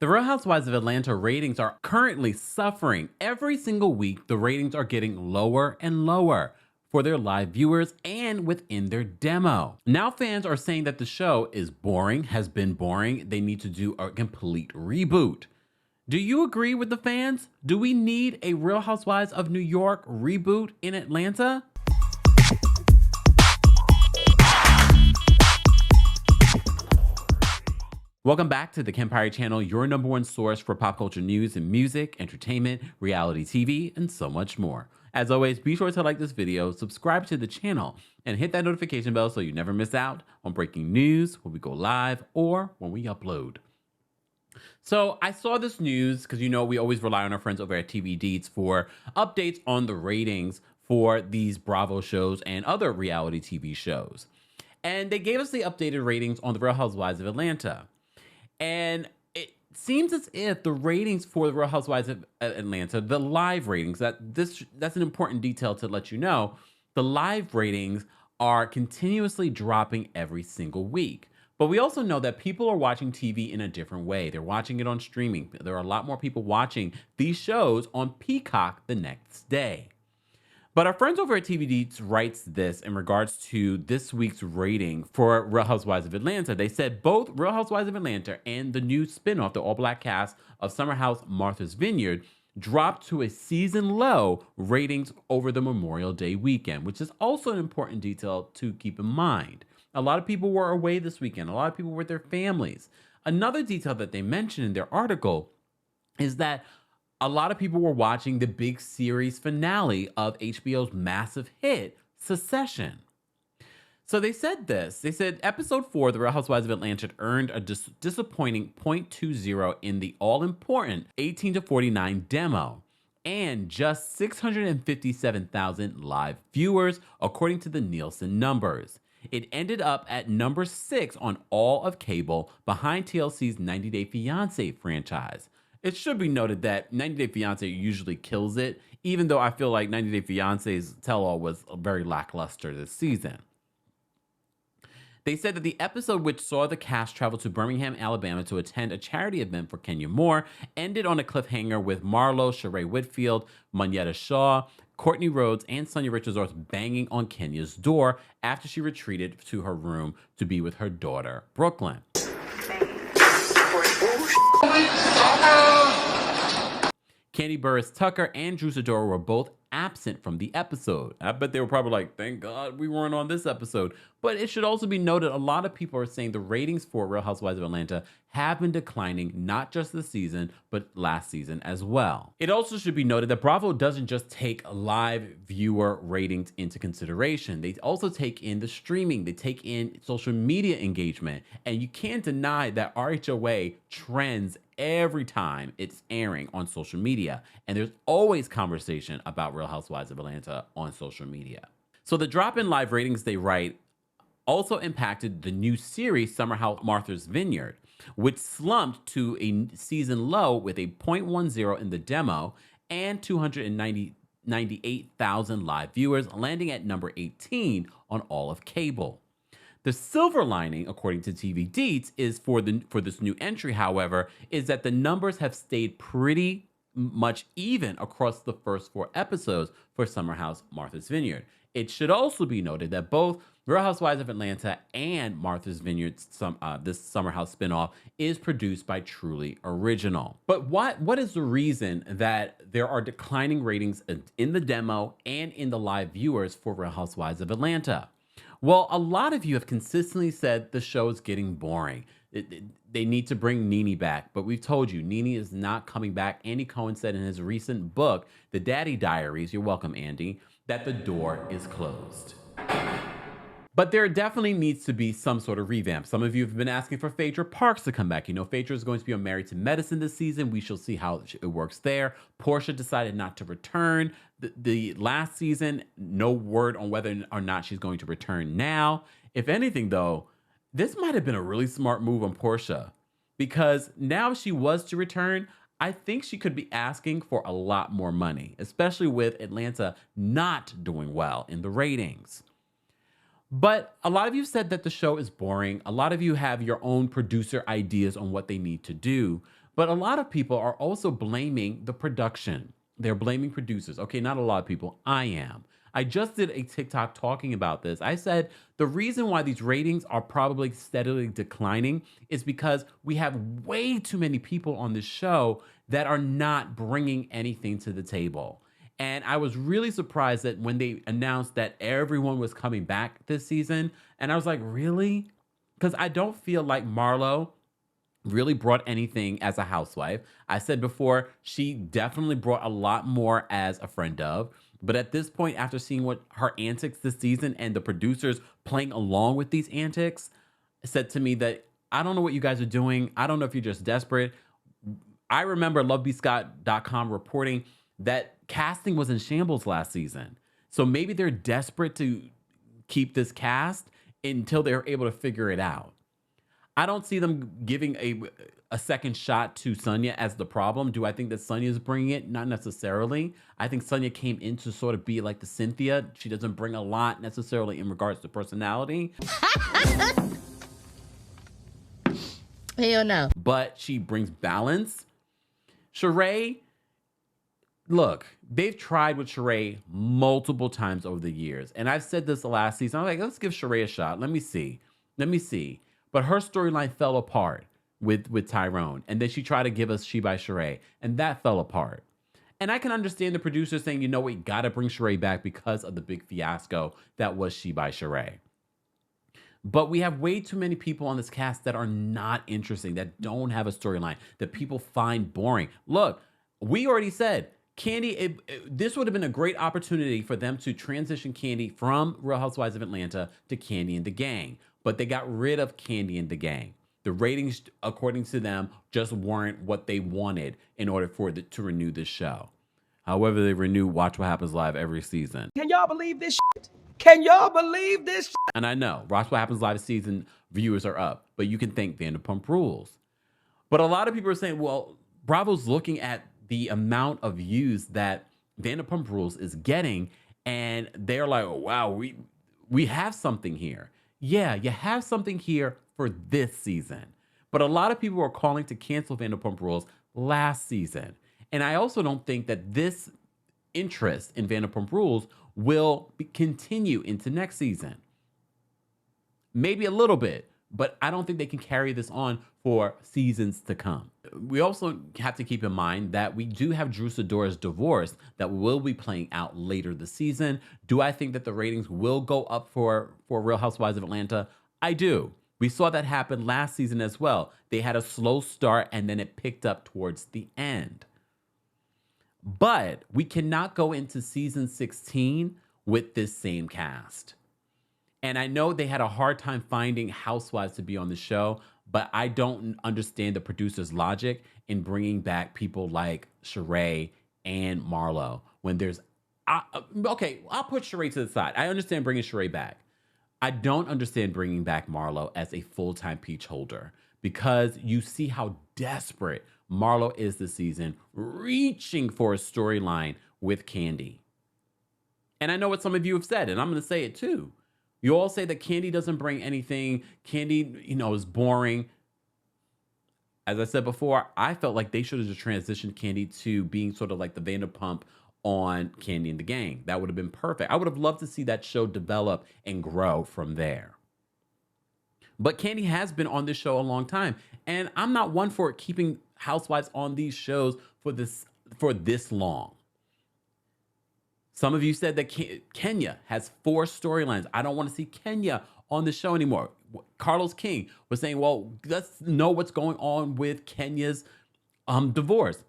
The Real Housewives of Atlanta ratings are currently suffering. Every single week, the ratings are getting lower and lower for their live viewers and within their demo. Now fans are saying that the show is boring, has been boring. They need to do a complete reboot. Do you agree with the fans? Do we need a Real Housewives of New York reboot in Atlanta? Welcome back to the Kempire channel, your number one source for pop culture news and music, entertainment, reality TV, and so much more. As always, be sure to like this video, subscribe to the channel, and hit that notification bell so you never miss out on breaking news when we go live or when we upload. So I saw this news because, you know, we always rely on our friends over at TV Deets for updates on the ratings for these Bravo shows and other reality TV shows. And they gave us the updated ratings on the Real Housewives of Atlanta. And it seems as if the ratings for the Real Housewives of Atlanta, the live ratings, that's an important detail to let you know, the live ratings are continuously dropping every single week. But we also know that people are watching TV in a different way. They're watching it on streaming. There are a lot more people watching these shows on Peacock the next day. But our friends over at TV Deets writes this in regards to this week's rating for Real Housewives of Atlanta. They said both Real Housewives of Atlanta and the new spinoff, the all-black cast of Summer House Martha's Vineyard, dropped to a season low ratings over the Memorial Day weekend, which is also an important detail to keep in mind. A lot of people were away this weekend. A lot of people were with their families. Another detail that they mentioned in their article is that a lot of people were watching the big series finale of HBO's massive hit, Succession. So they said this. They said episode 4, The Real Housewives of Atlanta, earned a disappointing 0.20 in the all-important 18 to 49 demo and just 657,000 live viewers, according to the Nielsen numbers. It ended up at number 6 on all of cable, behind TLC's 90 Day Fiancé franchise. It should be noted that 90 Day Fiancé usually kills it, even though I feel like 90 Day Fiancé's tell-all was very lackluster this season. They said that the episode, which saw the cast travel to Birmingham, Alabama to attend a charity event for Kenya Moore, ended on a cliffhanger with Marlo, Sheree Whitfield, Monyetta Shaw, Courtney Rhodes, and Sonia Richards banging on Kenya's door after she retreated to her room to be with her daughter, Brooklyn. Candy Burris Tucker and Drew Sidora were both absent from the episode. I bet they were probably like, thank God we weren't on this episode. But it should also be noted, a lot of people are saying the ratings for Real Housewives of Atlanta have been declining, not just this season, but last season as well. It also should be noted that Bravo doesn't just take live viewer ratings into consideration. They also take in the streaming, they take in social media engagement, and you can't deny that RHOA trends every time it's airing on social media. And there's always conversation about Real Housewives of Atlanta on social media. So the drop in live ratings, they write, also impacted the new series Summer House Martha's Vineyard, which slumped to a season low with a 0.10 in the demo and 298,000 live viewers, landing at number 18 on all of cable. The silver lining, according to TV Deets, is for this new entry, however, is that the numbers have stayed pretty much even across the first 4 episodes for Summer House Martha's Vineyard. It should also be noted that both Real Housewives of Atlanta and Martha's Vineyard, this Summer House spinoff, is produced by Truly Original. But what is the reason that there are declining ratings in the demo and in the live viewers for Real Housewives of Atlanta? Well, a lot of you have consistently said the show is getting boring. They need to bring Nene back, but we've told you Nene is not coming back. Andy Cohen said in his recent book, The Daddy Diaries, you're welcome, Andy, that the door is closed. But there definitely needs to be some sort of revamp. Some of you have been asking for Phaedra Parks to come back. You know, Phaedra is going to be on Married to Medicine this season. We shall see how it works there. Portia decided not to return the last season. No word on whether or not she's going to return now. If anything, though, this might have been a really smart move on Portia, because now if she was to return, I think she could be asking for a lot more money, especially with Atlanta not doing well in the ratings. But a lot of you said that the show is boring. A lot of you have your own producer ideas on what they need to do. But a lot of people are also blaming the production. They're blaming producers. Okay, not a lot of people. I am. I just did a TikTok talking about this. I said the reason why these ratings are probably steadily declining is because we have way too many people on this show that are not bringing anything to the table. And I was really surprised that when they announced that everyone was coming back this season, and I was like, really? Because I don't feel like Marlo really brought anything as a housewife. I said before, she definitely brought a lot more as a friend of. But at this point, after seeing what her antics this season and the producers playing along with these antics, said to me that I don't know what you guys are doing. I don't know if you're just desperate. I remember lovebscott.com reporting that casting was in shambles last season. So maybe they're desperate to keep this cast until they're able to figure it out. I don't see them giving a second shot to Sonia as the problem. Do I think that Sonia is bringing it? Not necessarily. I think Sonia came in to sort of be like the Cynthia. She doesn't bring a lot necessarily in regards to personality. Hell no. But she brings balance. Sheree, look, they've tried with Sheree multiple times over the years. And I've said this the last season. I'm like, let's give Sheree a shot. Let me see. But her storyline fell apart with Tyrone. And then she tried to give us She by Sheree. And that fell apart. And I can understand the producers saying, you know, we got to bring Sheree back because of the big fiasco that was She by Sheree. But we have way too many people on this cast that are not interesting, that don't have a storyline, that people find boring. Look, we already said, Kandi, this would have been a great opportunity for them to transition Kandi from Real Housewives of Atlanta to Kandi and the Gang. But they got rid of Kandi and the Gang. The ratings, according to them, just weren't what they wanted in order for to renew this show. However, they renew Watch What Happens Live every season. Can y'all believe this shit? Can y'all believe this shit? And I know, Watch What Happens Live season viewers are up, but you can thank Vanderpump Rules. But a lot of people are saying, well, Bravo's looking at the amount of views that Vanderpump Rules is getting, and they're like, oh, wow, we have something here. Yeah, you have something here for this season. But a lot of people are calling to cancel Vanderpump Rules last season. And I also don't think that this interest in Vanderpump Rules will continue into next season. Maybe a little bit, but I don't think they can carry this on for seasons to come. We also have to keep in mind that we do have Drew Sidora's divorce that will be playing out later this season. Do I think that the ratings will go up for Real Housewives of Atlanta? I do. We saw that happen last season as well. They had a slow start and then it picked up towards the end. But we cannot go into season 16 with this same cast. And I know they had a hard time finding housewives to be on the show, but I don't understand the producer's logic in bringing back people like Sheree and Marlo when there's... okay, I'll put Sheree to the side. I understand bringing Sheree back. I don't understand bringing back Marlo as a full-time peach holder because you see how desperate Marlo is this season, reaching for a storyline with Kandi. And I know what some of you have said, and I'm going to say it too. You all say that Kandi doesn't bring anything. Kandi, is boring. As I said before, I felt like they should have just transitioned Kandi to being sort of like the Vanderpump on Kandi and the Gang. That would have been perfect. I would have loved to see that show develop and grow from there. But Kandi has been on this show a long time, and I'm not one for keeping housewives on these shows for this long. Some of you said that Kenya has 4 storylines. I don't want to see Kenya on the show anymore. Carlos King was saying, well, let's know what's going on with Kenya's divorce.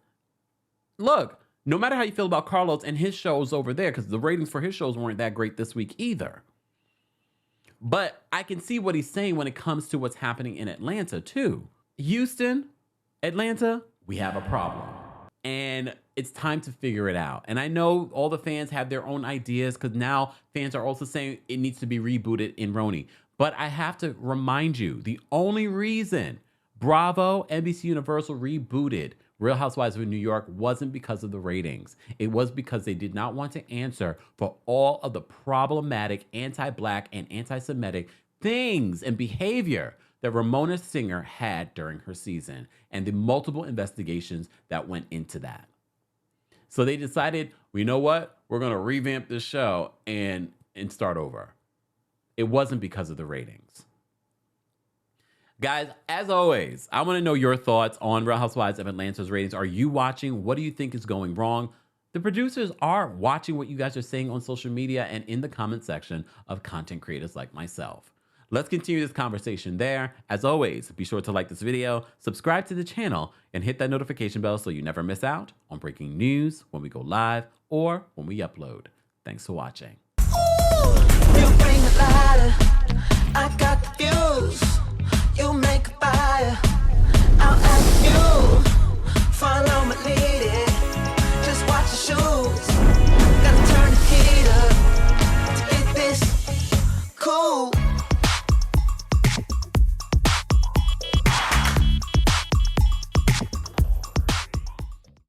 Look, no matter how you feel about Carlos and his shows over there, because the ratings for his shows weren't that great this week either. But I can see what he's saying when it comes to what's happening in Atlanta too. Houston, Atlanta, we have a problem. And it's time to figure it out. And I know all the fans have their own ideas because now fans are also saying it needs to be rebooted in RHOA. But I have to remind you, the only reason Bravo, NBC Universal rebooted Real Housewives of New York wasn't because of the ratings. It was because they did not want to answer for all of the problematic anti-Black and anti-Semitic things and behavior that Ramona Singer had during her season and the multiple investigations that went into that. So they decided, well, you know what? We're going to revamp this show and start over. It wasn't because of the ratings. Guys, as always, I want to know your thoughts on Real Housewives of Atlanta's ratings. Are you watching? What do you think is going wrong? The producers are watching what you guys are saying on social media and in the comment section of content creators like myself. Let's continue this conversation there. As always, be sure to like this video, subscribe to the channel, and hit that notification bell so you never miss out on breaking news when we go live or when we upload. Thanks for watching. You bring the lighter, I got the fuse. You make a fire, I'll ask you.